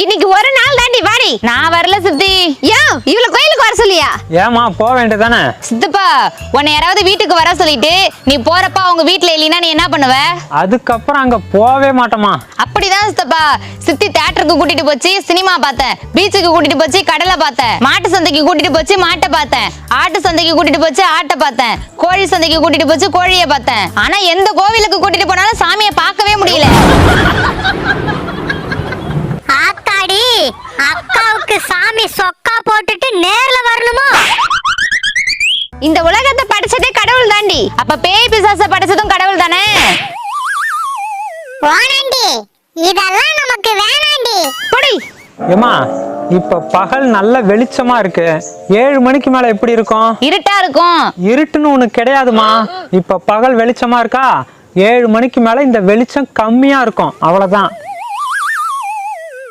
இன்னைக்கு ஒரு நாள் தாண்டி வாடி. நான் வரல சித்தி. ஏன் இவள கோயிலுக்கு வர சொல்லியா? ஏமா போக வேண்டியதானே? சித்தப்பா உன்னை யாராவது வீட்டுக்கு வர சொல்லிட்டு நீ போறப்ப அவங்க வீட்டுல இல்லைன்னா நீ என்ன பண்ணுவ? அதுக்கப்புறம் அங்க போவே மாட்டோமா? அப்படிதான் சித்தப்பா. சித்தி தியேட்டருக்கு கூட்டிட்டு போச்சு, சினிமா பார்த்தேன். பீச்சுக்கு கூட்டிட்டு போச்சு, கடலை பார்த்தேன். மாட்டு சந்தைக்கு கூட்டிட்டு போச்சு, மாட்டை பார்த்தேன். ஆட்டு சந்தைக்கு கூட்டிட்டு போச்சு, ஆட்டை பார்த்தேன். கோழி சந்தைக்கு கூட்டிட்டு போச்சு, கோழியை பார்த்தேன். ஆனா எந்த கோவிலுக்கு கூட்டிட்டு போனாலும் சாமியை பார்க்கவே முடியல. ஆத்தாடி, அக்காவுக்கு சாமி சொக்கா போட்டுட்டு நேர்ல வரணுமா? இந்த உலகத்தை படைச்சதே கடவுள் தாண்டி. அப்ப பேய் பிசாச படைச்சதும் கடவுள் தானே? வாணாண்டி, இதெல்லாம் நமக்கு வேணாண்டி. போடி. ஏமா இப்ப பகல் நல்ல வெளிச்சமா இருக்கு. 7 மணிக்கு மேல எப்படி இருக்கும்? இருட்டா இருக்கும். இருட்டுன்னு ஒண்ணு கிடையாதுமா. இப்ப பகல் வெளிச்சமா இருக்கா, 7 மணிக்கு மேல இந்த வெளிச்சம் கம்மியா இருக்கும், அவ்வளவுதான்.